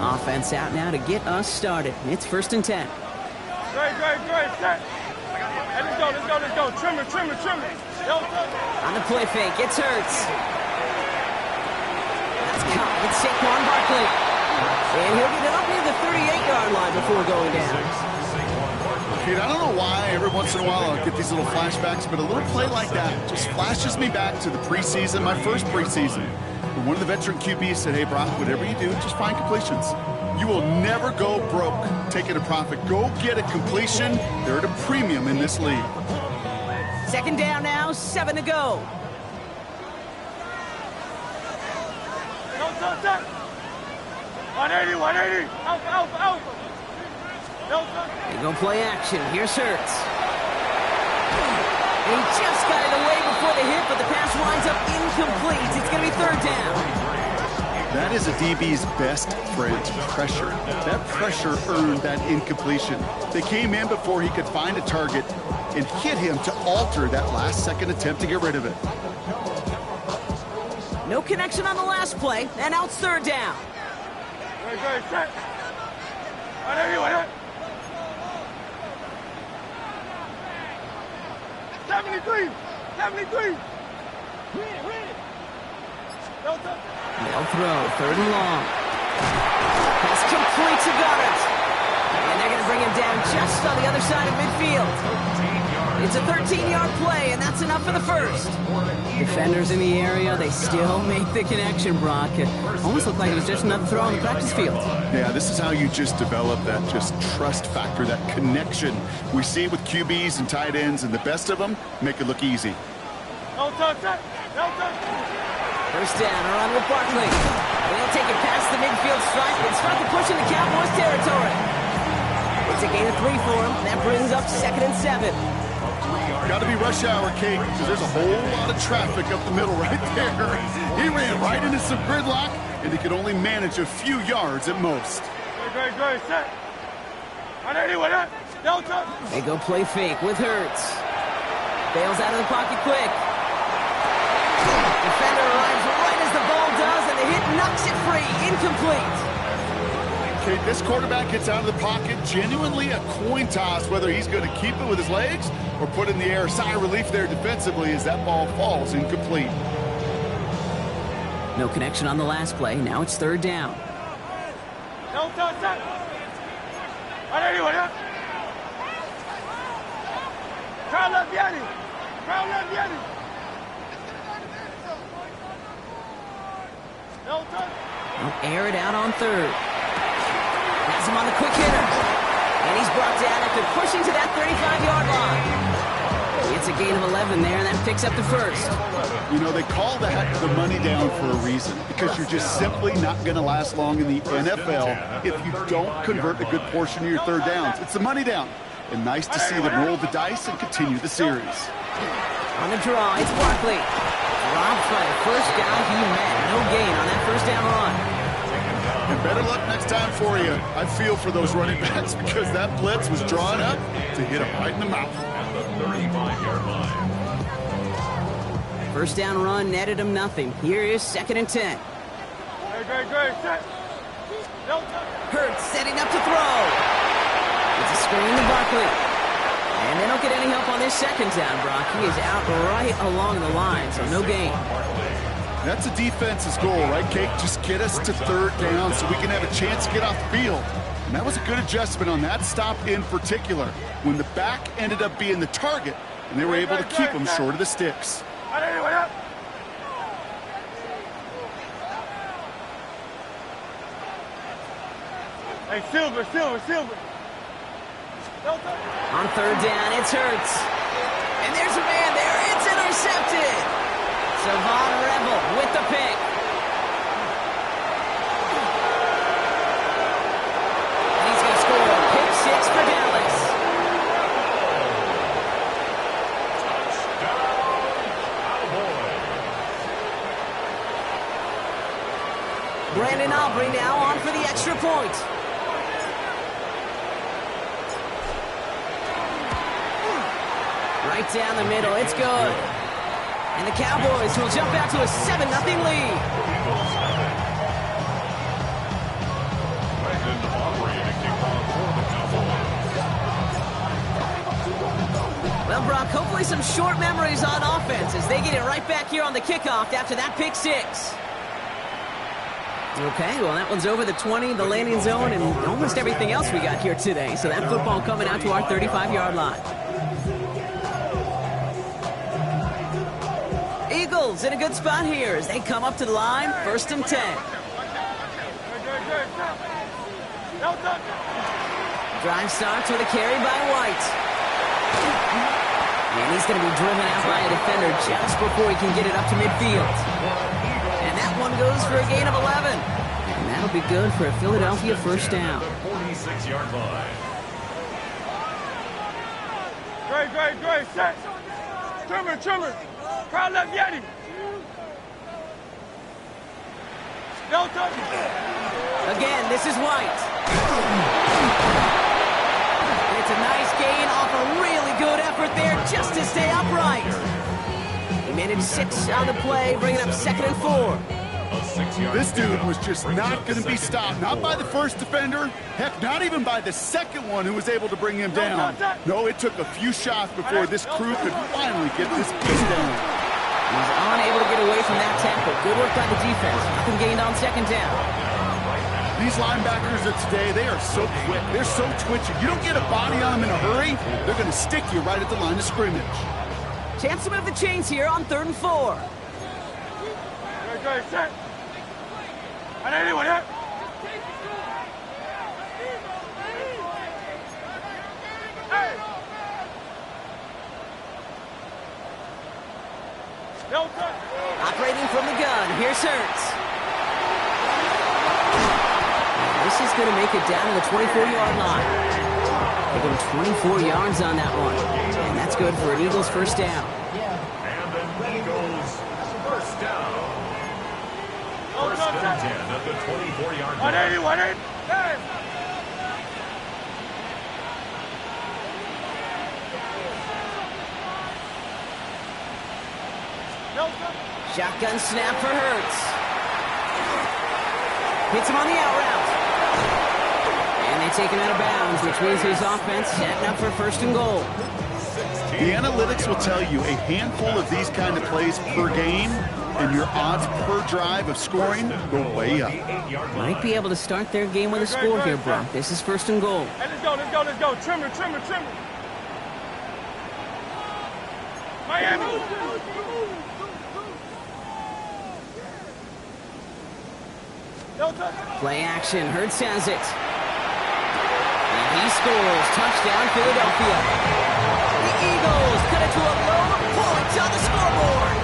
Offense out now to get us started. It's 1st and 10. Great, set. Hey, let's go. Trim it. On the play fake, it's Hurts. That's caught. It's Saquon Barkley. And he'll get it up near the 38-yard line before going down. Pete, I don't know why every once in a while I'll get these little flashbacks, but a little play like that just flashes me back to the preseason, my first preseason. When one of the veteran QBs said, hey, Brock, whatever you do, just find completions. You will never go broke taking a profit. Go get a completion. They're at a premium in this league. 2nd down now, 7 to go. No, 180. Alpha. No, They go play action. Here's Hurts. He just got it away before the hit, but the pass winds up incomplete. It's going to be 3rd down. That is a DB's best friend, pressure. That pressure earned that incompletion. They came in before he could find a target and hit him to alter that last-second attempt to get rid of it. No connection on the last play, and now it's 3rd down. Great, set. 180. 73. They'll throw, 3rd and long. Pass complete to Goddard. And they're going to bring him down just on the other side of midfield. It's a 13-yard play, and that's enough for the first. Defenders in the area, they still make the connection, Brock. It almost looked like it was just another throw on the practice field. Yeah, this is how you just develop that just trust factor, that connection. We see it with QBs and tight ends, and the best of them make it look easy. No touch. 1st down, a run with Barkley. They'll take it past the midfield stripe and start to push into Cowboys territory. It's a gain of 3 for him. That brings up 2nd and 7. Got to be rush hour, Kate, because there's a whole lot of traffic up the middle right there. He ran right into some gridlock, and he could only manage a few yards at most. Great, set. 180. No touch. They go play fake with Hurts. Bails out of the pocket quick. Defender arrives right as the ball does, and the hit knocks it free. Incomplete. Okay, this quarterback gets out of the pocket, genuinely a coin toss whether he's going to keep it with his legs or put in the air. Sigh of relief there defensively as that ball falls incomplete. No connection on the last play. Now it's 3rd down. No touch. 180. Try left Yanni. No touch. They'll air it out on 3rd. Has him on the quick hitter. And he's brought down after pushing to that 35-yard line. It's a gain of 11 there, and that picks up the first. You know, they call that the money down for a reason, because you're just simply not going to last long in the NFL if you don't convert a good portion of your 3rd downs. It's the money down. And nice to see them roll the dice and continue the series. On the draw, it's Barkley. Robbed by a 1st down, he met. No gain on that 1st down run. And better luck next time for you. I feel for those running backs because that blitz was drawn up to hit him right in the mouth. At the 35-yard line. 1st down run netted him nothing. Here is 2nd and 10. Great, set. No touch. Hurts setting up to throw. It's a screen to Barkley. And they don't get any help on this 2nd down, Brock. He is out right along the line, so no gain. That's a defense's goal, right, Kate? Just get us to 3rd down so we can have a chance to get off the field. And that was a good adjustment on that stop in particular, when the back ended up being the target, and they were able to keep him short of the sticks. Hey, Silver. On 3rd down, it's Hurts. And there's a man there. It's intercepted. Savon Rebel with the pick. He's going to score a pick 6 for Dallas. Brandon Aubrey now on for the extra point. Right down the middle, it's good. And the Cowboys will jump out to a 7-0 lead. Probably some short memories on offense as they get it right back here on the kickoff after that pick six. Okay, well, that one's over the 20, the landing zone, and almost everything else we got here today. So that football coming out to our 35-yard line. Eagles in a good spot here as they come up to the line, 1st and 10. Drive starts with a carry by White. And he's going to be driven out by a defender just before he can get it up to midfield. And that one goes for a gain of 11. And that'll be good for a Philadelphia first down. 46-yard line. Great, set. Trimmer. Crowd left Yeti. No touch. Again, this is White. And it's a nice gain off a really good effort there just to stay upright. He managed 6 on the play, bringing up 2nd and 4. This dude was just not going to be stopped. Not by the first defender. Heck, not even by the second one who was able to bring him down. No, it took a few shots before this crew could finally get this piece down. He's unable to get away from that tackle. Good work by the defense. Nothing gained on 2nd down. These linebackers of today, they are so quick. They're so twitchy. You don't get a body on them in a hurry, they're going to stick you right at the line of scrimmage. Chance to move the chains here on 3rd and 4. Great, set. And anyone yet? Hey! No touch. Operating from the gun, here's Hurts. This is going to make it down to the 24-yard line. They go 24 yards on that one. And that's good for an Eagles first down. And the Eagles first down. 1st and 10 at the 24-yard line. 180. Hey! Shotgun snap for Hurts. Hits him on the out route. And they take him out of bounds, which means his offense setting up for 1st and goal. The analytics will tell you a handful of these kind of plays per game, and your odds per drive of scoring go way up. Might be able to start their game with a score here, Brock. This is 1st and goal. Hey, let's go. Trimmer. Miami. No touch. Play action. Hurts has it. And he scores. Touchdown, Philadelphia. The Eagles cut it to a low point on the scoreboard.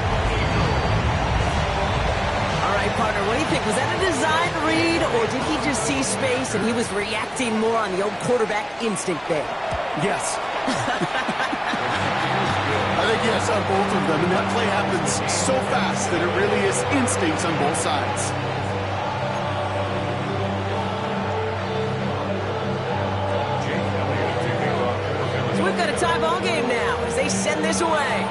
All right, partner, what do you think? Was that a design read, or did he just see space and he was reacting more on the old quarterback instinct there? Yes. I think yes on both of them, and that play happens so fast that it really is instincts on both sides. So we've got a tie ball game now as they send this away.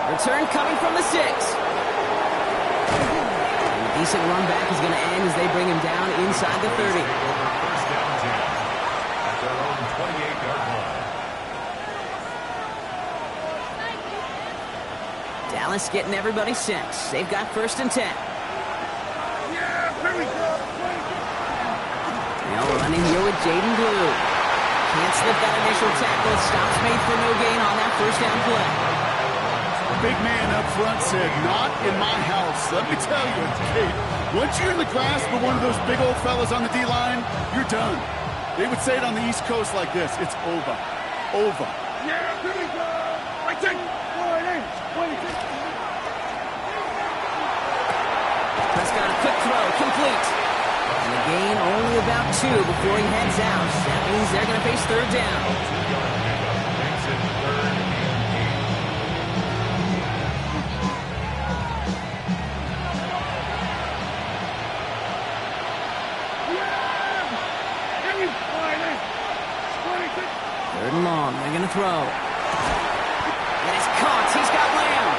Return coming from the 6. And a decent run back is going to end as they bring him down inside the 30. First down 10 at their own 28-yard line. Dallas getting everybody set. They've got 1st and 10. Now running here with Jaden Blue. Can't slip that initial tackle. Stops made for no gain on that 1st down play. Big man up front said, not in my house. Let me tell you, Kate, once you're in the grasp of one of those big old fellas on the D-line, you're done. They would say it on the East Coast like this, it's over. Over. Yeah, here we go. I take 180. Prescott, a quick throw, complete. And the gain only about 2 before he heads out. That means they're going to face 3rd down. Makes it 3rd and 8. Third and long. They're going to throw. And it's caught. He's got Lamb.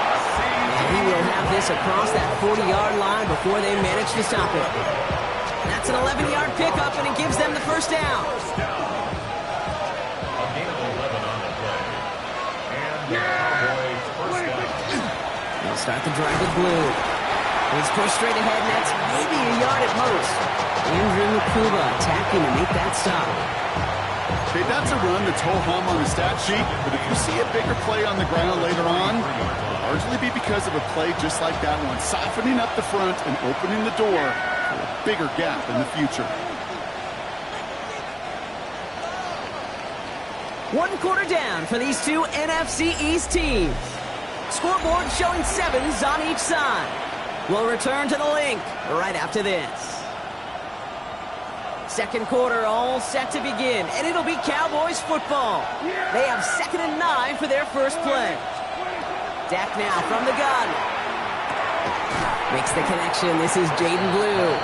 And he will have this across that 40-yard line before they manage to stop it. That's an 11-yard pickup, and it gives them the 1st down. start the drive with blue. He's pushed straight ahead, and that's maybe a yard at most. Andrew Kuba attacking to make that stop. Okay, that's a run that's ho-hum on the stat sheet, but if you see a bigger play on the ground later on, it'll largely be because of a play just like that one, softening up the front and opening the door for a bigger gap in the future. 1 quarter down for these two NFC East teams. Scoreboard showing 7s on each side. We'll return to the link right after this. Second quarter all set to begin, and it'll be Cowboys football. They have 2nd and 9 for their first play. Dak now from the gun. Makes the connection. This is Jaden Blue.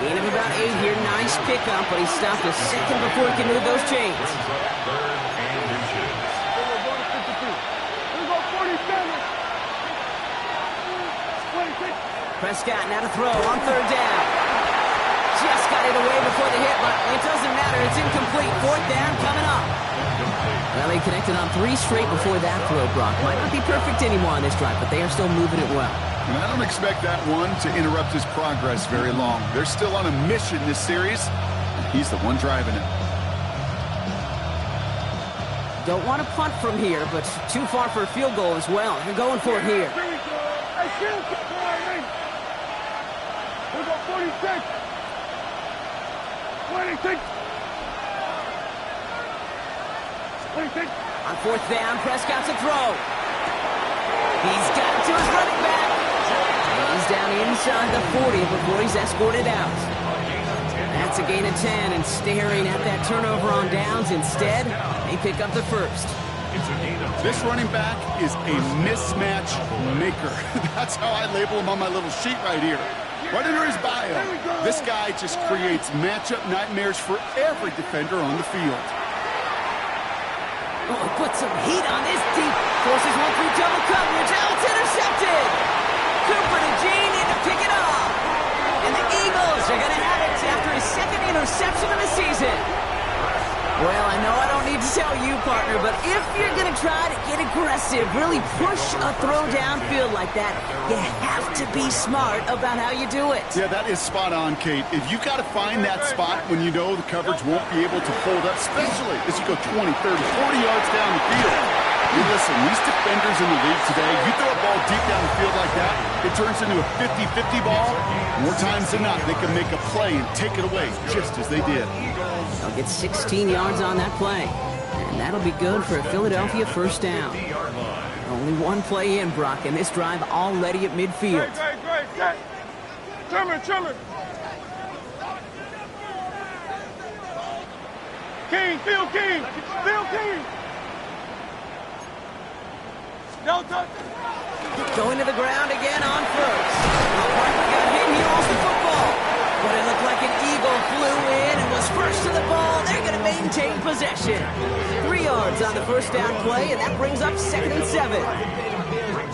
Gain of about 8 here. Nice pickup, but he stopped a second before he can move those chains. Prescott now to throw on 3rd down. Just got it away before the hit, but it doesn't matter. It's incomplete. 4th down coming up. Well, he connected on 3 straight before that throw, Brock. Might not be perfect anymore on this drive, but they are still moving it well. And I don't expect that one to interrupt his progress very long. They're still on a mission this series, and he's the one driving it. Don't want to punt from here, but too far for a field goal as well. You're going for it here. We got 46. 26. 26. On 4th down, Prescott's a throw. He's got it to his running back. He's down inside the 40 before he's escorted out. That's a gain of 10, and staring at that turnover on downs instead, they pick up the first. This running back is a mismatch maker. That's how I label him on my little sheet right here. Right under his bio, this guy just creates matchup nightmares for every defender on the field. Oh, put some heat on this deep. Forces one through double coverage. Oh, it's intercepted. Cooper to Gene in to pick it up. And the Eagles are going to have it after his 2nd interception of the season. Well, I know I don't need to tell you, partner, but if you're going to try to get aggressive, really push a throw downfield like that, you have to be smart about how you do it. Yeah, that is spot on, Kate. If you've got to find that spot when you know the coverage won't be able to hold up, especially as you go 20, 30, 40 yards down the field. Hey, listen, these defenders in the league today, you throw a ball deep down the field like that, it turns into a 50-50 ball. More times than not, they can make a play and take it away, just as they did. They'll get 16 yards on that play, and that'll be good for a Philadelphia first down. Only one play in, Brock, and this drive already at midfield. Great. Trimmer. King. No touch. Going to the ground again on 1st. Parker got hit, he lost the football. But it looked like an Eagle flew in and was first to the ball. They're going to maintain possession. 3 yards on the first down play, and that brings up 2nd and 7.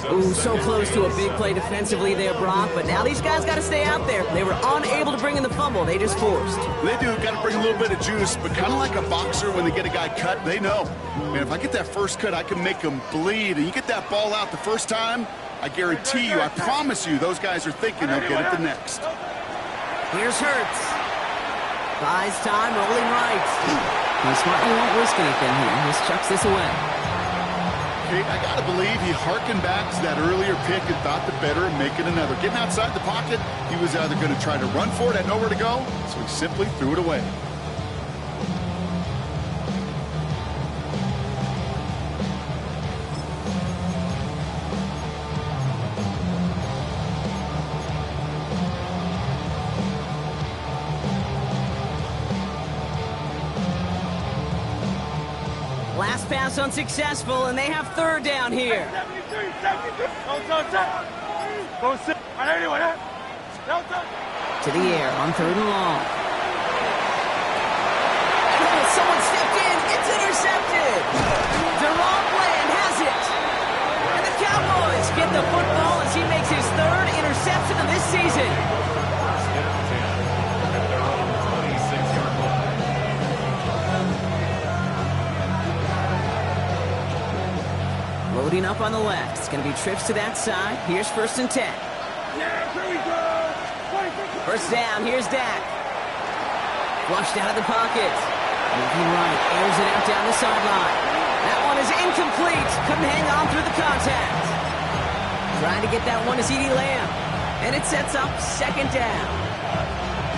Ooh, so close to a big play defensively there, Brock, but now these guys got to stay out there. They were unable to bring in the fumble. They just forced. They do. Got to bring a little bit of juice, but kind of like a boxer when they get a guy cut, they know. Man, if I get that first cut, I can make them bleed. And you get that ball out the first time, I guarantee you, I promise you, those guys are thinking they'll get it the next. Here's Hurts. Buys time, rolling right. He smartly won't risk anything here. Just chucks this away. Kate, I got to believe he harkened back to that earlier pick and thought the better of making another. Getting outside the pocket, he was either going to try to run for it, had nowhere to go, so he simply threw it away. Last pass unsuccessful, and they have 3rd down here. To the air on 3rd and long. Oh, someone stepped in. It's intercepted. Deron Bland has it. And the Cowboys get the football as he makes his 3rd interception of this season. Loading up on the left. It's going to be trips to that side. Here's 1st and 10. Yeah, here we go. First down, here's Dak. Flushed out of the pocket. Moving right, airs it out down the sideline. That one is incomplete. Couldn't hang on through the contact. Trying to get that one to CeeDee Lamb. And it sets up 2nd down.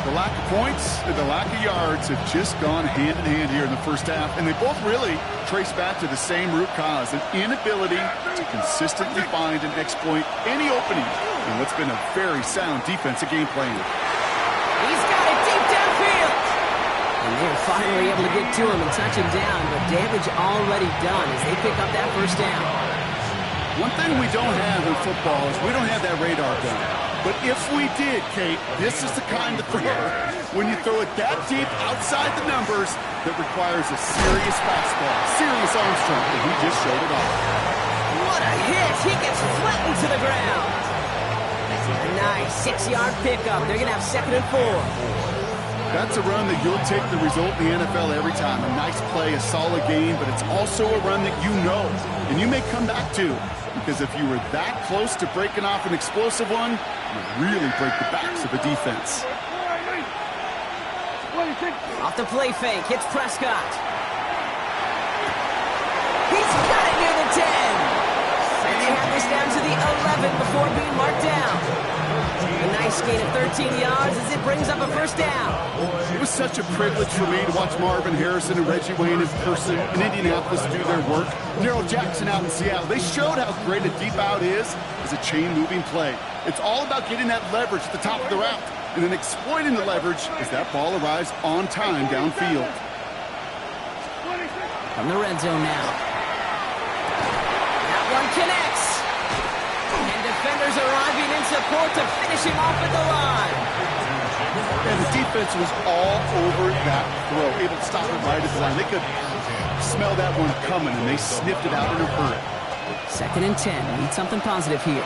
The lack of points and the lack of yards have just gone hand in hand here in the first half, and they both really trace back to the same root cause, an inability to consistently find and exploit any opening in what's been a very sound defensive game plan. He's got it deep downfield. And they're finally able to get to him and touch him down, but damage already done as they pick up that 1st down. One thing we don't have in football is we don't have that radar gun. But if we did, Kate, this is the kind of throw, when you throw it that deep outside the numbers, that requires a serious fastball, serious arm strength, and he just showed it off. What a hit! He gets flattened to the ground. A nice 6-yard pickup. They're going to have 2nd and 4. That's a run that you'll take the result in the NFL every time. A nice play, a solid game, but it's also a run that you know, and you may come back to. Because if you were that close to breaking off an explosive one, you really break the backs of a defense. Off the play fake, hits Prescott. He's got it near the 10. And they have this down to the 11 before being marked down. A nice gain of 13 yards as it brings up a 1st down. It was such a privilege for me to watch Marvin Harrison and Reggie Wayne in person in Indianapolis do their work. Darrell Jackson out in Seattle. They showed how great a deep out is as a chain-moving play. It's all about getting that leverage at the top of the route and then exploiting the leverage as that ball arrives on time downfield. From the red zone now. That one connects. And defenders arriving in support to finish him off at the line. And the defense was all over that throw, able to stop it right at the line. They could smell that one coming, and they sniffed it out in a hurry. 2nd and 10. Need something positive here.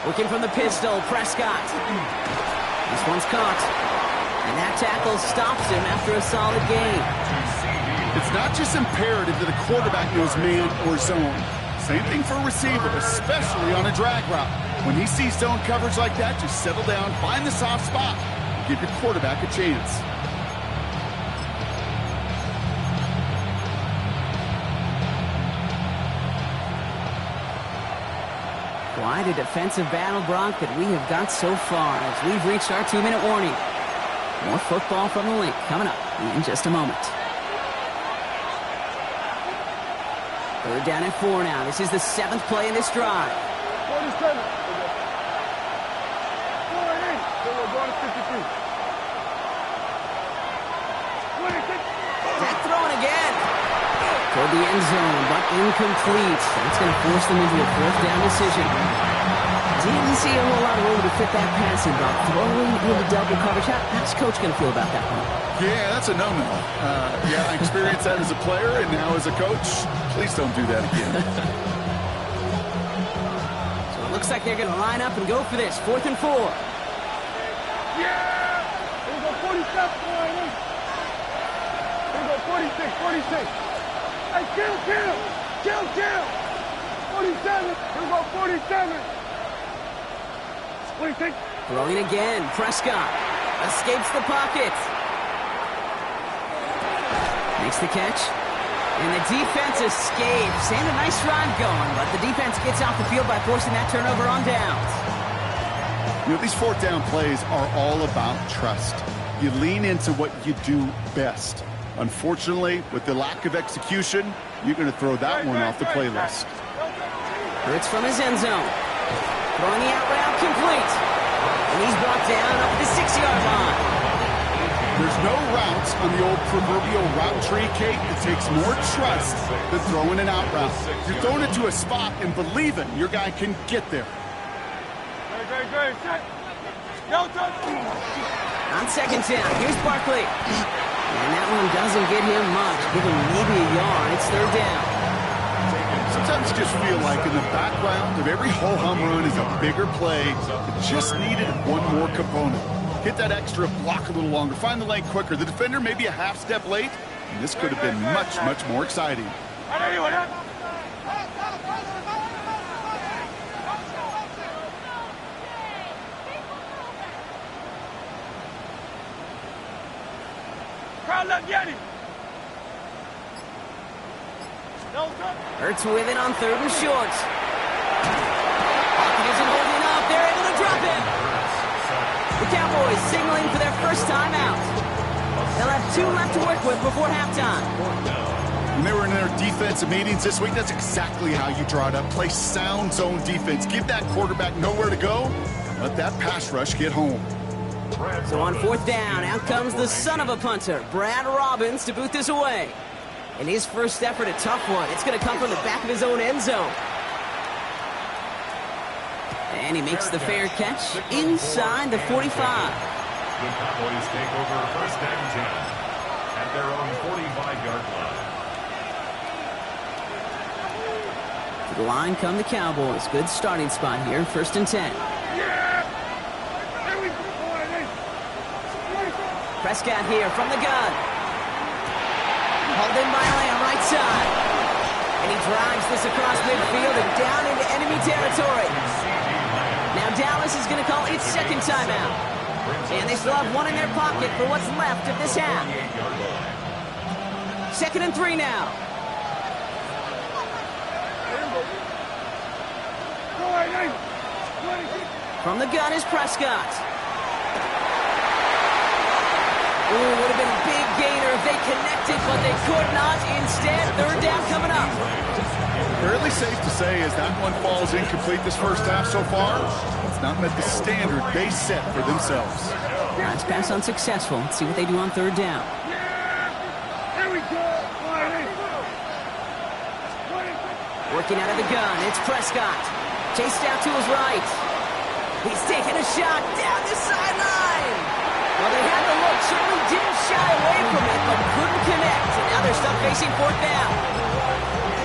Looking from the pistol, Prescott. This one's caught. And that tackle stops him after a solid gain. It's not just imperative that the quarterback knows man or zone. Same thing for a receiver, especially on a drag route. When he sees zone coverage like that, just settle down, find the soft spot, and give your quarterback a chance. Quite a defensive battle, Brock, that we have got so far as we've reached our 2-minute warning. More football from the link coming up in just a moment. 3rd down and 4 now. This is the 7th play in this drive. 47. That throwing again. Toward the end zone, but incomplete. That's going to force them into a 4th down decision. Didn't see a whole lot of room to fit that passing, but throwing into double coverage. How's Coach going to feel about that one? Yeah, that's a no-no. Yeah, I experienced that as a player, and now as a coach, please don't do that again. So it looks like they're going to line up and go for this. 4th and 4. Yeah! Here we go, 47. Here we go, 46, 46. Hey, kill! 47. Here we go, 47. 46. Throwing again. Prescott escapes the pocket. Makes the catch. And the defense escapes. And a nice run going, but the defense gets off the field by forcing that turnover on downs. You know, these 4th down plays are all about trust. You lean into what you do best. Unfortunately, with the lack of execution, you're going to throw that one off the playlist. Hurts from his end zone. Throwing the out route complete. And he's brought down up the 6-yard line. There's no routes on the old proverbial route tree, Kate, that takes more trust than throwing an out route. You're throwing it to a spot and believing your guy can get there. Great. On 2nd down, here's Barkley. And that one doesn't get him much. Give him maybe a yard. It's 3rd down. Sometimes you just feel like in the background of every ho-hum run is a bigger play that just needed one more component. Hit that extra block a little longer. Find the lane quicker. The defender may be a half step late, And this could have been much, much more exciting. Hurts with it on 3rd and short. Pocket isn't holding up. They're able to drop him. The Cowboys signaling for their first time out. They'll have 2 left to work with before halftime. When they were in their defensive meetings this week, that's exactly how you draw it up. Play sound zone defense. Give that quarterback nowhere to go. Let that pass rush get home. So on 4th down, out comes the son of a punter, Brad Robbins, to boot this away. And his first effort, a tough one. It's going to come from the back of his own end zone. And he makes the fair catch inside the 45. The Cowboys take over 1st and 10 at their own 45-yard line. To the line come the Cowboys. Good starting spot here, 1st and 10. Prescott here from the gun. Hauled in by Lamb, right side. And he drives this across midfield and down into enemy territory. Now Dallas is going to call its 2nd timeout. And they still have 1 in their pocket for what's left of this half. 2nd and 3 now. From the gun is Prescott. Ooh, would have been a big gainer if they connected, but they could not. Instead, 3rd down coming up. Fairly safe to say as that one falls incomplete this first half so far, it's not met the standard they set for themselves. That's pass unsuccessful. Let's see what they do on 3rd down. Working out of the gun, it's Prescott. Chased out to his right. He's taking a shot down the sideline. Well, they had the look, certainly didn't shy away from it, but couldn't connect. And now they're stuck facing 4th down.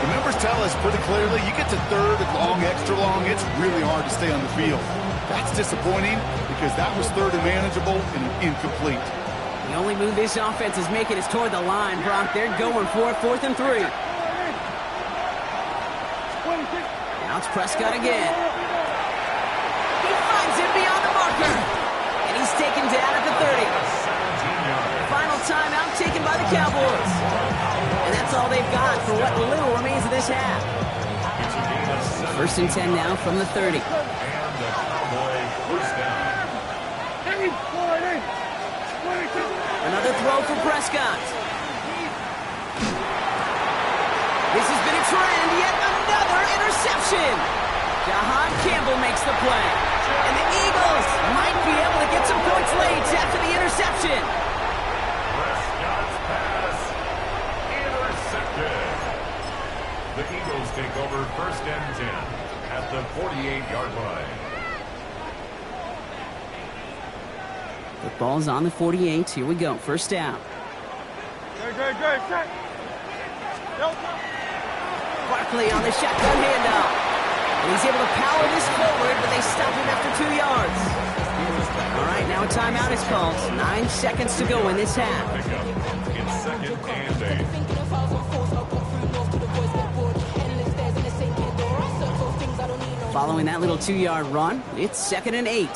The numbers tell us pretty clearly, you get to 3rd and long, extra long, it's really hard to stay on the field. That's disappointing because that was 3rd and manageable and incomplete. The only move this offense is making is toward the line, Brock. They're going for it, 4th and 3. Now it's Prescott again. He finds him beyond the marker. And he's taken down at the 30. Final timeout taken by the Cowboys. And that's all they've got for what little remains of this half. 1st and 10 now from the 30. Another throw for Prescott. This has been a trend, yet another interception. Jahan Campbell makes the play. And the Eagles might be able to get some points late after the interception. Prescott's pass intercepted. The Eagles take over 1st and 10 at the 48-yard line. The ball's on the 48. Here we go. 1st down. Good. Barkley on the shotgun handoff. And he's able to power this forward, but they stop him after 2 yards. All right, now a timeout is called. 9 seconds to go in this half. It's 2nd and 8. Following that little 2-yard run, it's 2nd and 8.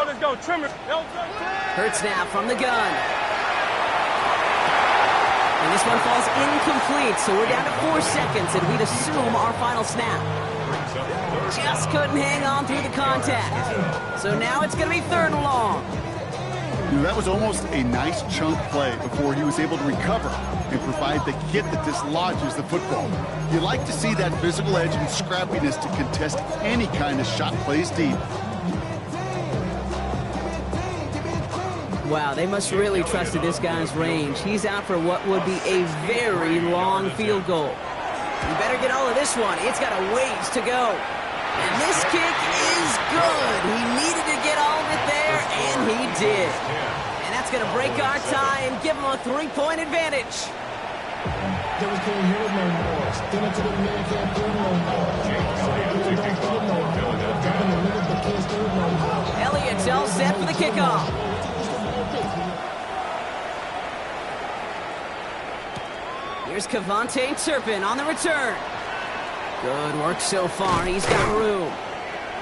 Let's go. Trimmer. Hurts now from the gun. And this one falls incomplete, so we're down to 4 seconds, and we'd assume our final snap. Just couldn't hang on through the contact. So now it's going to be 3rd and long. That was almost a nice chunk play before he was able to recover and provide the hit that dislodges the football. You like to see that physical edge and scrappiness to contest any kind of shot plays deep. Wow, they must really trusted this guy's range. He's out for what would be a very long field goal. You better get all of this one. It's got a ways to go. And this kick is good. He needed to get all of it there, and he did. And that's going to break our tie and give him a 3-point advantage. Elliott's all set for the kickoff. Here's Cavante Turpin on the return. Good work so far. He's got room.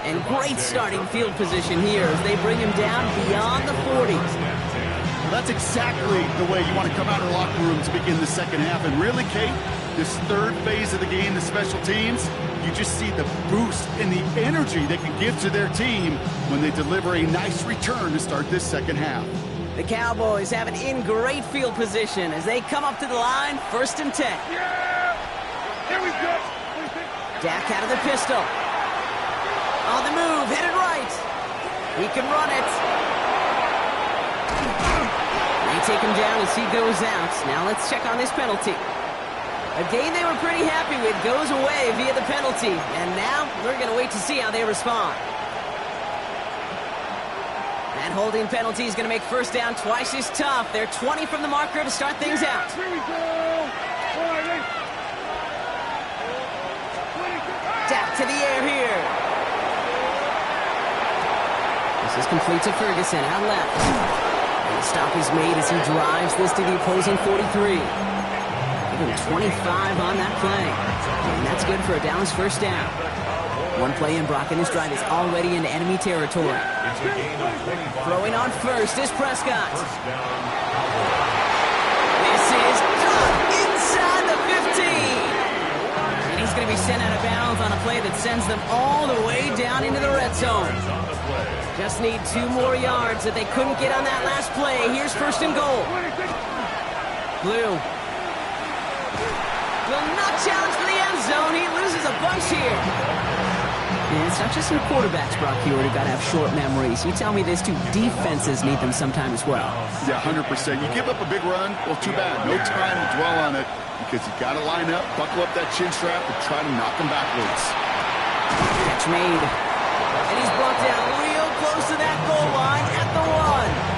And great starting field position here as they bring him down beyond the 40. Well, that's exactly the way you want to come out of the locker room to begin the second half. And really, Kate, this third phase of the game, the special teams, you just see the boost and the energy they can give to their team when they deliver a nice return to start this second half. The Cowboys have it in great field position as they come up to the line, 1st and 10. Yeah! Here we go! Dak out of the pistol. On the move, headed right. He can run it. They take him down as he goes out. Now let's check on this penalty. A game they were pretty happy with goes away via the penalty. And now we're going to wait to see how they respond. That holding penalty is going to make first down twice as tough. They're 20 from the marker to start things out. Here we go! Dak to the air here. This is complete to Ferguson, out left. And the stop is made as he drives this to the opposing 43. Give him 25 on that play. And that's good for a Dallas first down. One play in, Brock, and this drive is already into enemy territory. Throwing on first is Prescott. This is good inside the 15. And he's going to be sent out of bounds on a play that sends them all the way down into the red zone. Just need 2 more yards that they couldn't get on that last play. Here's 1st and goal. Blue will not challenge for the end zone. He loses a bunch here. And it's not just some quarterbacks, Brock, here who got to have short memories. You tell me this too, defenses need them sometime as well. Yeah, 100%. You give up a big run, well, too bad. No time to dwell on it because you got to line up, buckle up that chin strap, and try to knock them backwards. Catch made. And he's brought down real close to that goal line at the 1.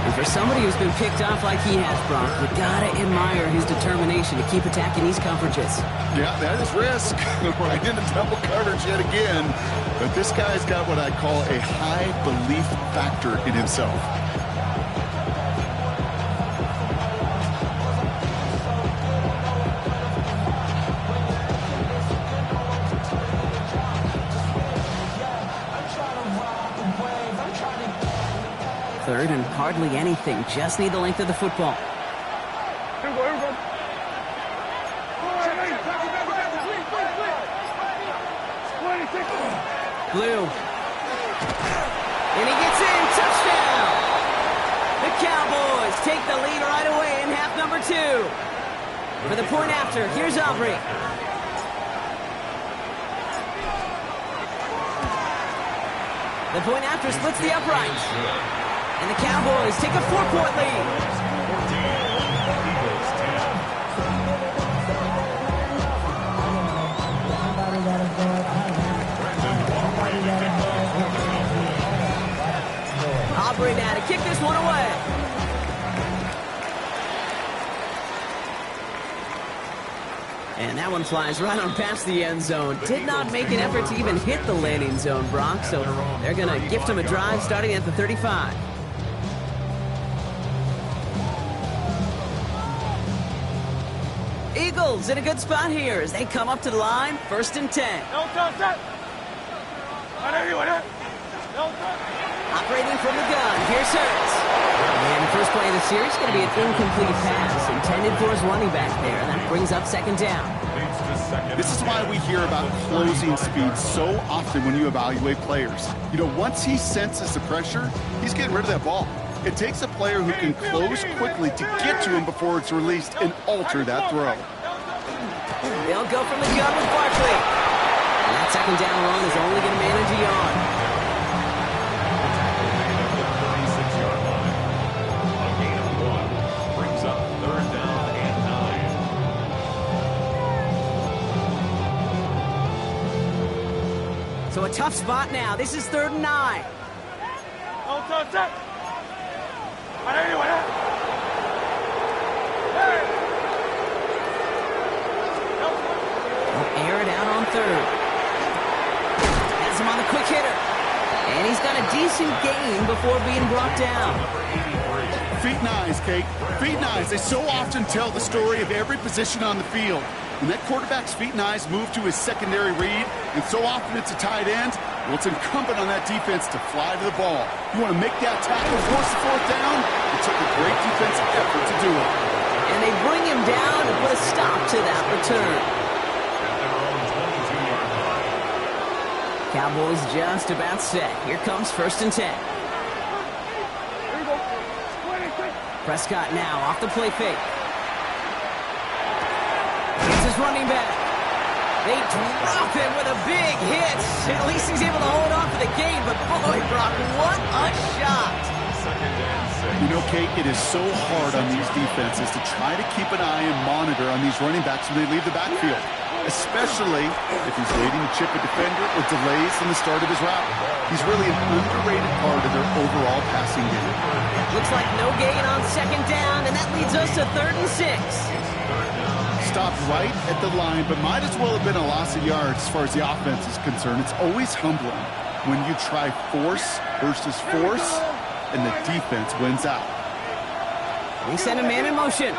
And for somebody who's been picked off like he has, Brock, you gotta admire his determination to keep attacking these coverages. Yeah, that is risk. Right into double coverage yet again. But this guy's got what I call a high belief factor in himself. Third and hardly anything. Just need the length of the football. Here we go. Blue. And he gets in. Touchdown. The Cowboys take the lead right away in half number 2. For the point after, here's Aubrey. The point after splits the uprights. And the Cowboys take a 4-point lead. Aubrey now to kick this one away. And that one flies right on past the end zone. Did not make an effort to even hit the landing zone, Brock. So they're going to gift him a drive starting at the 35. Eagles in a good spot here as they come up to the line, 1st and 10. Operating from the gun, here's Hurts. And the first play of the series is going to be an incomplete pass intended for his running back there. That brings up 2nd down. This is why we hear about closing speed so often when you evaluate players. You know, once he senses the pressure, he's getting rid of that ball. It takes a player who can close quickly to get to him before it's released and alter that throw. They'll go from the gun with Barkley. And that 2nd down run is only going to manage a yard. A gain of 1 brings up 3rd down and 9. So a tough spot now. This is 3rd and 9. They'll air it out on 3rd. Has him on the quick hitter. And he's got a decent gain before being brought down. Feet and eyes, Kate. Feet and eyes. They so often tell the story of every position on the field. When that quarterback's feet and eyes move to his secondary read, and so often it's a tight end, well, it's incumbent on that defense to fly to the ball. You want to make that tackle, force the fourth down? It took a great defensive effort to do it. And they bring him down and put a stop to that return. At their own 22-yard line. Cowboys just about set. Here comes 1st and 10. Prescott now off the play fake. It's his running back. They drop him with a big hit. At least he's able to hold on for the game, but boy, Brock, what a shot. You know, Kate, it is so hard on these defenses to try to keep an eye and monitor on these running backs when they leave the backfield, especially if he's waiting to chip a defender or delays in the start of his route. He's really an underrated part of their overall passing game. Looks like no gain on 2nd down, and that leads us to 3rd and 6. Stopped right at the line, but might as well have been a loss of yards as far as the offense is concerned. It's always humbling when you try force versus force, and the defense wins out. They send a man in motion.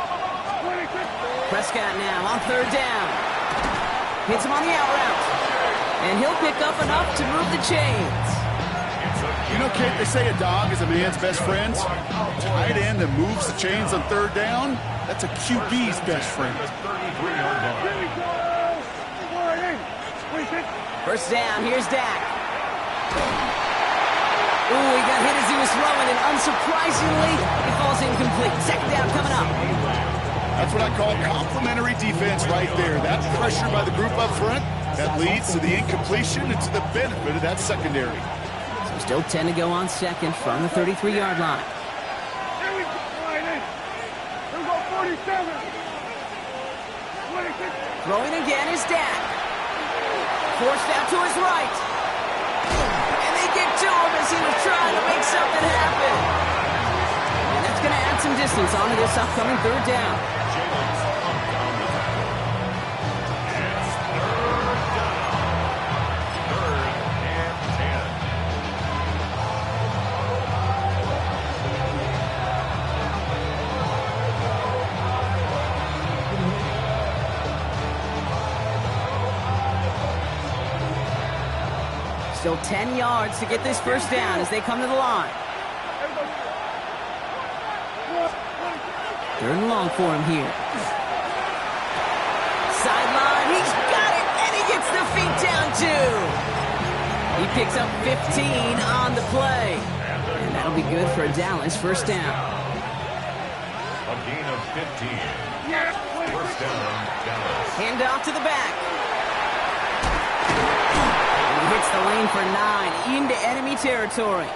Prescott now on 3rd down. Hits him on the out route. And he'll pick up enough to move the chains. You know, Kate, they say a dog is a man's best friend. Tight end that moves the chains on 3rd down, that's a QB's best friend. 33-yard line. 1st down, here's Dak. Ooh, he got hit as he was throwing, and unsurprisingly, it falls incomplete. 2nd down coming up. That's what I call complimentary defense right there. That pressure by the group up front, that leads to the incompletion and to the benefit of that secondary. So still 10 to go on 2nd from the 33-yard line. Throwing again is Dak. Forced out to his right. And they get to him as he was trying to make something happen. And that's going to add some distance onto this upcoming 3rd down. Still 10 yards to get this 1st down as they come to the line. 3rd and long for him here. Sideline, he's got it, and he gets the feet down too. He picks up 15 on the play. And that'll be good for a Dallas 1st down. A gain of 15. 1st down, Dallas. Hand off to the back. Hits the lane for 9 into enemy territory.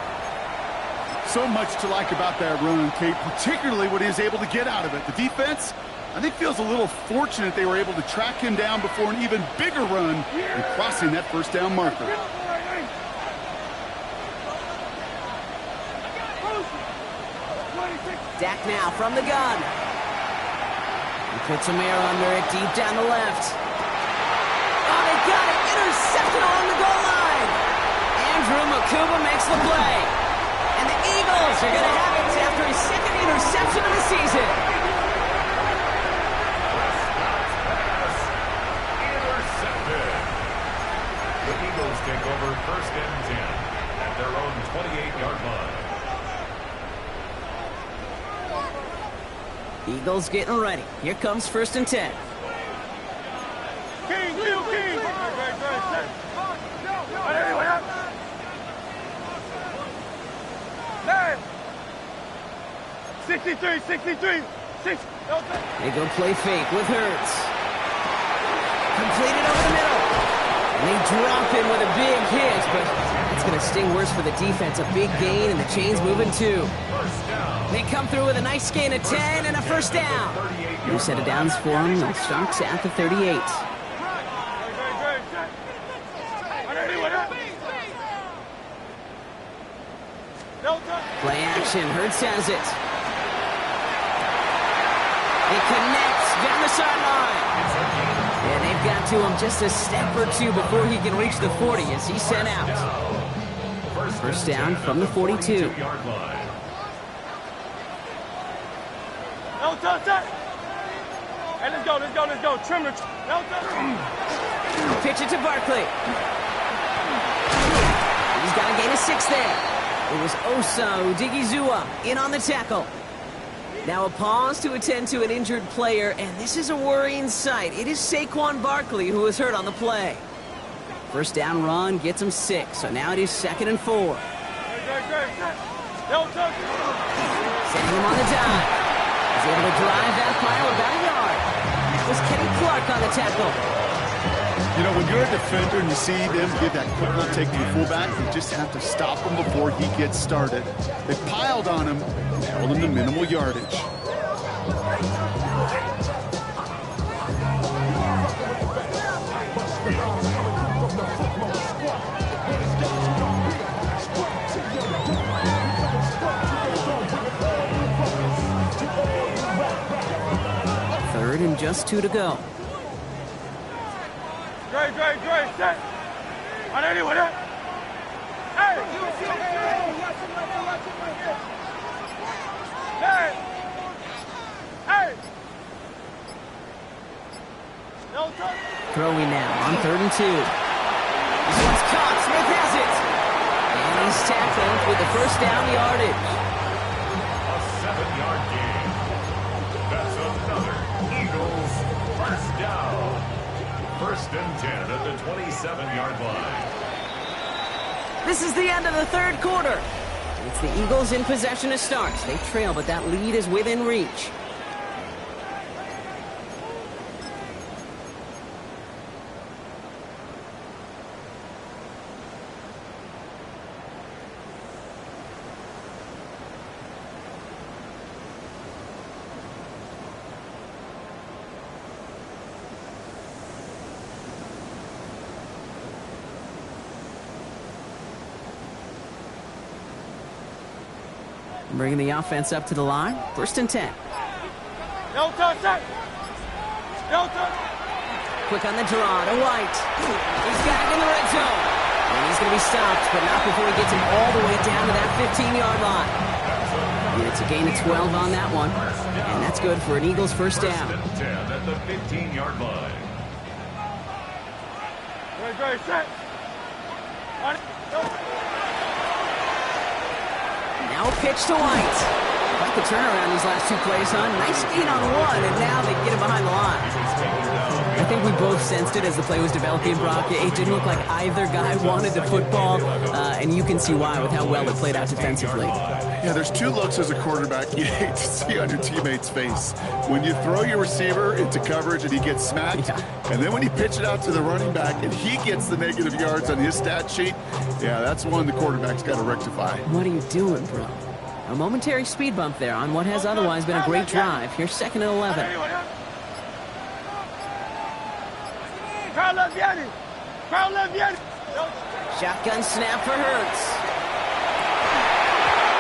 So much to like about that run, Kate, particularly what he was able to get out of it. The defense, I think, feels a little fortunate they were able to track him down before an even bigger run and crossing that 1st down marker. Dak now from the gun. He puts some air under it deep down the left. Oh, they got it! Intercepted along the goal line! Andrew Makuba makes the play. And the Eagles are going to have it after his 2nd interception of the season. Intercepted. The Eagles take over 1st and 10 at their own 28-yard line. Eagles getting ready. Here comes 1st and 10. King, King, King. Nine. 63, 63. 6. They go play fake with Hurts. Completed over the middle. And they drop him with a big hit, but it's going to sting worse for the defense. A big gain, and the chain's moving too. They come through with a nice gain of 10 and a 1st down. New set of downs for them. They'll start at the 38. Play action. Hurts has it. It connects down the sideline. And they've got to him just a step or two before he can reach the 40 as he's sent out. 1st down from the 42. Hey, let's go, let's go, let's go. Trimmer. Pitch it to Barkley. He's got a gain of 6 there. It was Osa Odigizua in on the tackle. Now a pause to attend to an injured player, and this is a worrying sight. It is Saquon Barkley who was hurt on the play. First down run gets him 6, so now it is 2nd and 4. Sending him on the dive. He's able to drive that pile about a yard. It was Kenny Clark on the tackle. You know, when you're a defender and you see them give that quick little take to the fullback, you just have to stop him before he gets started. They piled on him and held him to minimal yardage. Third and just 2 to go. Great, set. On anyone, hey! Hey! Hey! Throwing now on 3rd and 2. This one's caught. Smith has it. And he's tackled with the first down yardage. A 7-yard gain. That's another Eagles first down. 1st and 10 at the 27-yard line. This is the end of the 3rd quarter. It's the Eagles in possession to start. They trail, but that lead is within reach. Bringing the offense up to the line. 1st and 10. No touch, set. No touch. Quick on the draw to White. He's got it in the red zone. And he's going to be stopped, but not before he gets him all the way down to that 15-yard line. And it's a gain of 12 on that one. And that's good for an Eagles first down. 1st and 10 at the 15-yard line. Great, set. Now a pitch to White. Quite the turnaround these last 2 plays, huh? Nice gain on 1, and now they get him behind the line. I think we both sensed it as the play was developing, Brock. It didn't look like either guy wanted the football, and you can see why with how well it played out defensively. Yeah, there's 2 looks as a quarterback you hate to see on your teammate's face. When you throw your receiver into coverage and he gets smacked, and then when you pitch it out to the running back and he gets the negative yards on his stat sheet, yeah, that's one the quarterback's got to rectify. What are you doing, bro? A momentary speed bump there on what has otherwise been a great drive. Here's 2nd and 11. Shotgun snap for Hurts.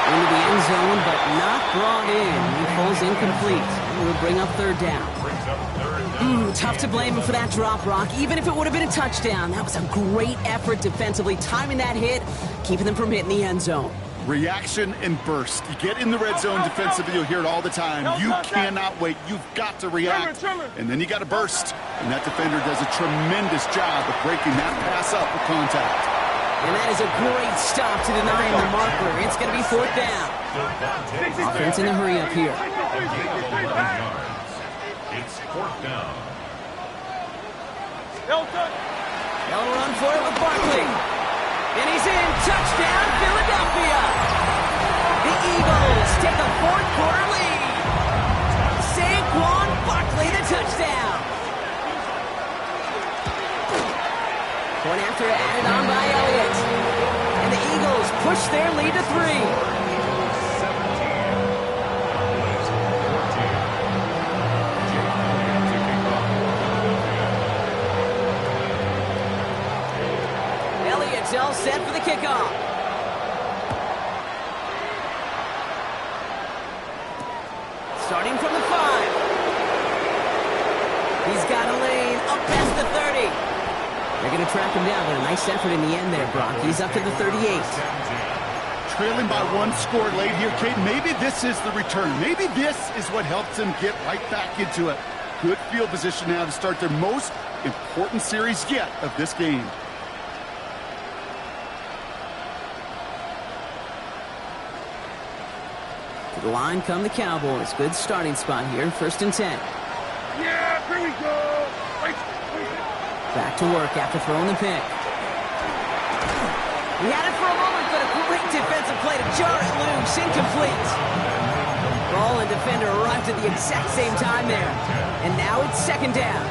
Into the end zone, but not brought in. He falls incomplete. We'll bring up 3rd down. Tough to blame him for that drop, Rock. Even if it would have been a touchdown, that was a great effort defensively, timing that hit, keeping them from hitting the end zone. Reaction and burst. You get in the red zone defensively, you'll hear it all the time. You cannot wait. You've got to react. And then you got to burst. And that defender does a tremendous job of breaking that pass up with contact. And that is a great stop to deny him the marker. It's going to be 4th down. Offense in a hurry up here. It's 4th down. They'll run for it with Barkley. And he's in. Touchdown, Philadelphia. The Eagles take a 4th quarter lead. Saquon Barkley, the touchdown. Point after added on by Elliott. And the Eagles push their lead to 3. All set for the kickoff. Starting from the 5. He's got a lane up past the 30. They're going to track him down, but a nice effort in the end there, Brock. He's up to the 38. Trailing by 1 score late here, Kate. Maybe this is the return. Maybe this is what helps him get right back into it. good field position now to start their most important series yet of this game. To the line come the Cowboys. Good starting spot here, 1st and 10. Yeah, here we go. Wait. Back to work after throwing the pick. He had it for a moment, but a great defensive play to jar it loose. Incomplete. Ball and defender arrived at the exact same time there. And now it's 2nd down.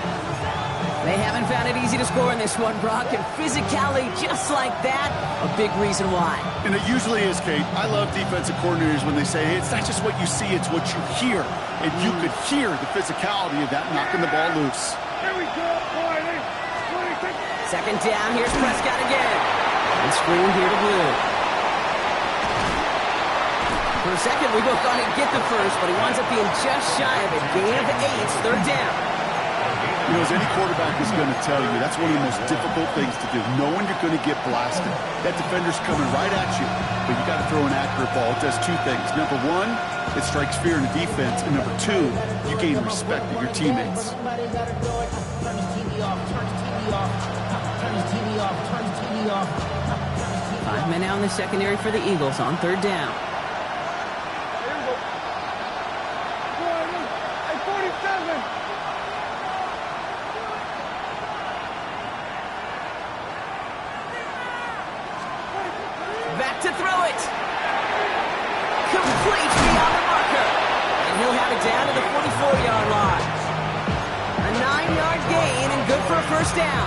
They haven't found it easy to score in this one, Brock, and physicality just like that, a big reason why. And it usually is, Kate. I love defensive coordinators when they say, hey, it's not just what you see, it's what you hear. And you could hear the physicality of that knocking the ball loose. Here we go, boy. 2nd down, here's Prescott again. And screen here to Blue. For a second, we both thought he'd get the first, but he winds up being just shy of it. Gain of 8, 3rd down. You know, as any quarterback is going to tell you, that's one of the most difficult things to do, knowing you're going to get blasted. That defender's coming right at you, but you got to throw an accurate ball. It does 2 things. Number 1, it strikes fear in the defense, and number 2, you gain respect of your teammates. 5 men out in the secondary for the Eagles on 3rd down. Back to throw it. Complete beyond the marker. And he'll have it down to the 44-yard line. A 9-yard gain and good for a 1st down.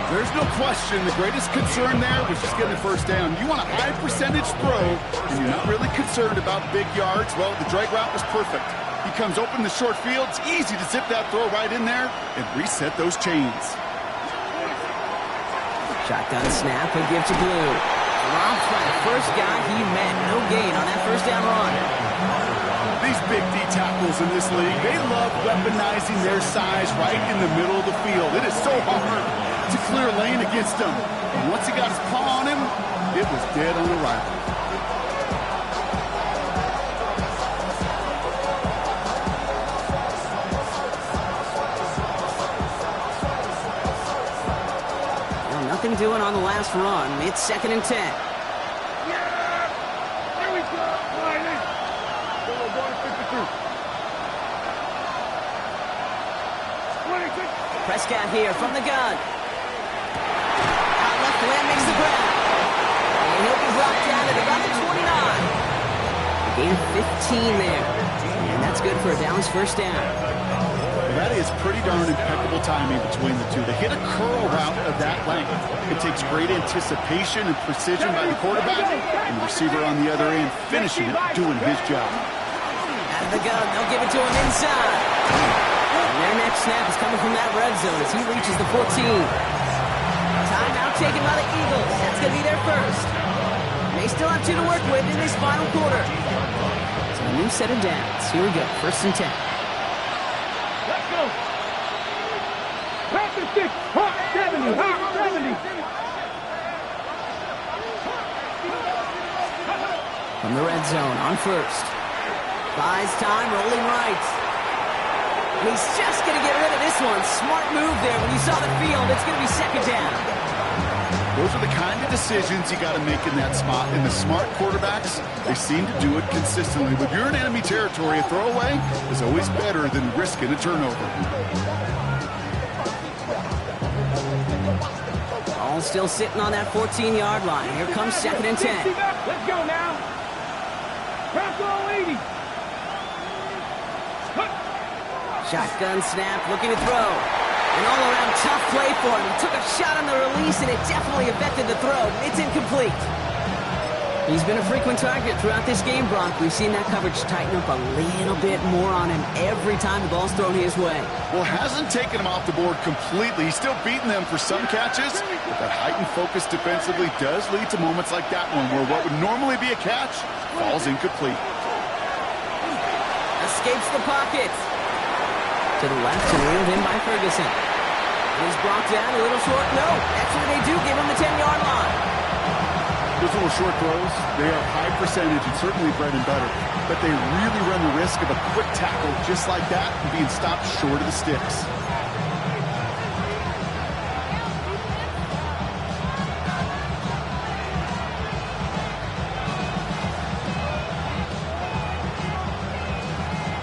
There's no question the greatest concern there was just getting the 1st down. You want a high percentage throw, and you're not really concerned about big yards. Well, the drag route was perfect. He comes open the short field. It's easy to zip that throw right in there and reset those chains. Shotgun snap, he'll give to Blue. Robbed by the first guy he met. No gain on that 1st down run. These big D tackles in this league, they love weaponizing their size right in the middle of the field. It is so hard to clear lane against him. And once he got his paw on him, it was dead on arrival. Nothing doing on the last run. It's 2nd and 10. Yeah! Here we go, Riley. Going 52. Prescott here from the gun. Out left, Lamb makes the grab. And he'll be brought down at about the 29. Gain of 15 there. And that's good for a Dallas 1st down. That is pretty darn impeccable timing between the two. They hit a curl route of that length. It takes great anticipation and precision by the quarterback, and the receiver on the other end finishing it, doing his job. Out of the gun, they'll give it to him inside. And their next snap is coming from that red zone as he reaches the 14. Timeout taken by the Eagles. That's going to be their first. They still have 2 to work with in this final quarter. So a new set of downs. Here we go, 1st and 10. Let's go. Pass the 6. Hot 70. Hot 70. From the red zone on 1st. Buys time, rolling right. And he's just going to get rid of this one. Smart move there when you saw the field. It's going to be 2nd down. Those are the kind of decisions you got to make in that spot. And the smart quarterbacks, they seem to do it consistently. When you're in enemy territory, a throwaway is always better than risking a turnover. All still sitting on that 14-yard line. Here comes 2nd and 10. Let's go now. Press all 80. Shotgun snap, looking to throw. An all-around tough play for him. He took a shot on the release, and it definitely affected the throw. It's incomplete. He's been a frequent target throughout this game, Brock. We've seen that coverage tighten up a little bit more on him every time the ball's thrown his way. Well, hasn't taken him off the board completely. He's still beating them for some catches, but that heightened focus defensively does lead to moments like that one, where what would normally be a catch falls incomplete. Escapes the pocket. To the left and reeled in by Ferguson. And he's brought down a little short. No, actually they do give him the 10-yard line. Those little short throws, they are high percentage and certainly bread and butter. But they really run the risk of a quick tackle just like that and being stopped short of the sticks.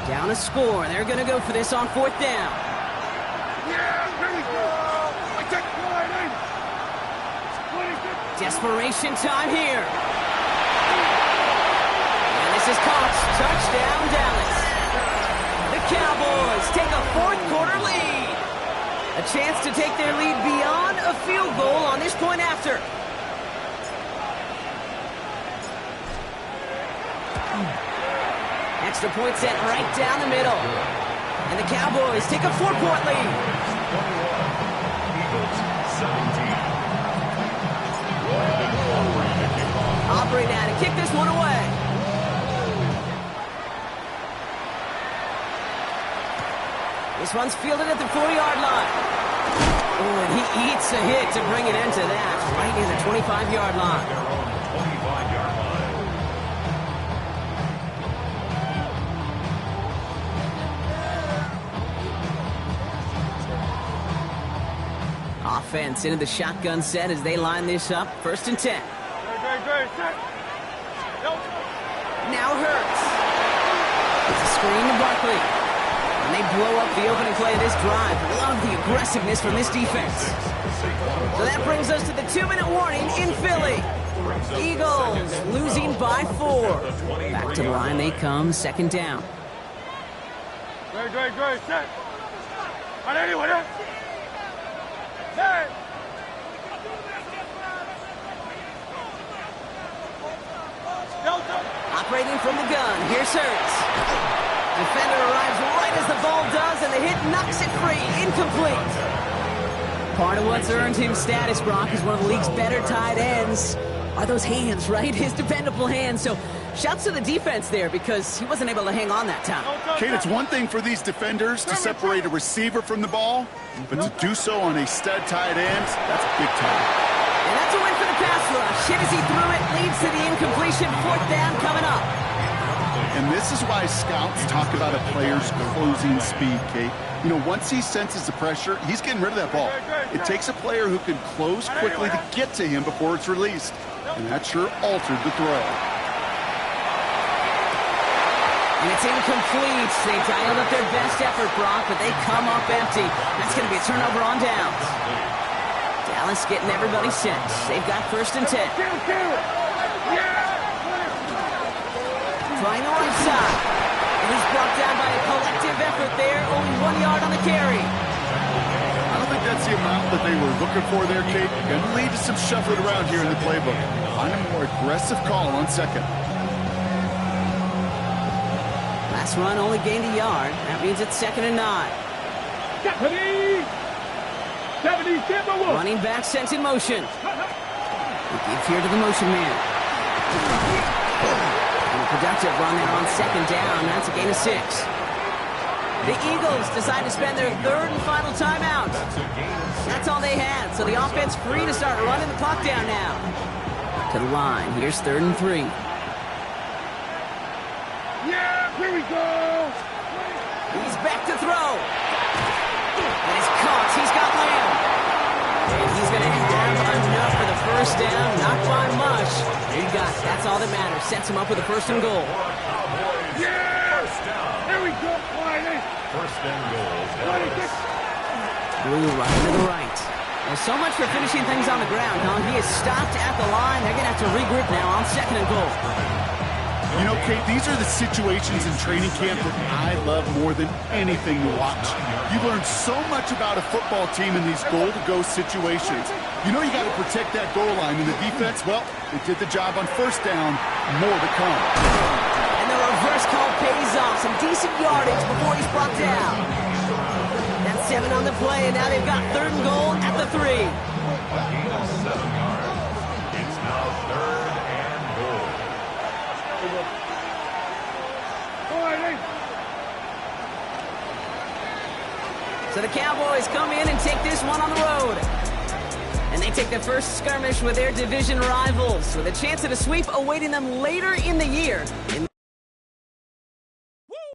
Down a score. They're going to go for this on 4th down. Desperation time here. And this is caught. Touchdown, Dallas. The Cowboys take a 4th quarter lead. A chance to take their lead beyond a field goal on this point after. Extra point set right down the middle. And the Cowboys take a 4-point lead. Eagles 17. Operate now to kick this one away. This one's fielded at the 40-yard line. Oh, and he eats a hit to bring it into that, right near the 25-yard line. Their own 25-yard line. Offense into the shotgun set as they line this up. 1st and 10. Now Hurts. It's a screen to Barkley. And they blow up the opening play of this drive. Love the aggressiveness from this defense. So that brings us to the 2-minute warning in Philly. Eagles losing by 4. Back to the line they come, 2nd down. Great, set. Set. Operating from the gun, here's Hurts. Defender arrives right as the ball does, and the hit knocks it free, incomplete. Part of what's earned him status, Brock, is one of the league's better tight ends. Are those hands, right? His dependable hands. So shouts to the defense there because he wasn't able to hang on that time. Kate, it's one thing for these defenders to separate a receiver from the ball, but to do so on a stud tight end, that's big time. And that's a win for the pass rush. Hit as he threw it, leads to the incompletion. 4th down coming up. And this is why scouts talk about a player's closing speed, Kate. You know, once he senses the pressure, he's getting rid of that ball. It takes a player who can close quickly to get to him before it's released. And that sure altered the throw. And it's incomplete. They dialed up their best effort, Brock, but they come up empty. That's going to be a turnover on downs. Dallas getting everybody set. They've got 1st and 10. Trying the right side. And he's brought down by a collective effort there. Only 1 yard on the carry. I don't think that's the amount that they were looking for there, Kate. Going to lead to some shuffling around here in the playbook. Find a more aggressive call on 2nd. Last run only gained a yard. That means it's 2nd and 9. Running back sent in motion. We give here to the motion man. And a productive run there on 2nd down. That's a gain of 6. The Eagles decide to spend their 3rd and final timeout. That's all they had, so the offense free to start running the clock down now. To the line, here's 3rd and 3. Here we go. He's back to throw. And it's caught. He's got Lamb. And he's going to have enough for the 1st down. Not by much. He got it. That's all that matters. Sets him up with a 1st and goal. Here we go. 1st and goal. Blue right to the right. Well, so much for finishing things on the ground, huh? He is stopped at the line. They're going to have to regroup now on 2nd and goal. You know, Kate, these are the situations in training camp that I love more than anything to watch. You learn so much about a football team in these goal-to-go situations. You know you got to protect that goal line, and the defense, well, they did the job on 1st down. More to come. And the reverse call pays off. Some decent yardage before he's brought down. That's 7 on the play, and now they've got 3rd and goal at the 3. A gain of 7 yards. It's now 3rd and goal. So the Cowboys come in and take this one on the road. And they take their first skirmish with their division rivals with a chance at a sweep awaiting them later in the year.